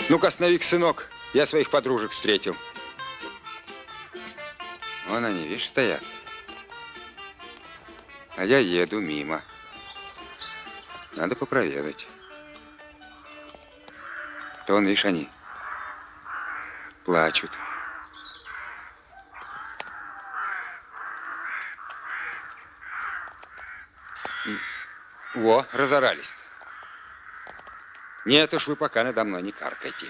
Ну-ка, останови-ка, сынок. Я своих подружек встретил. Вон они, видишь, стоят. А я еду мимо. Надо попроведать. То вон, видишь, они плачут. Во, разорались-то. Нет уж, вы пока надо мной не каркайте.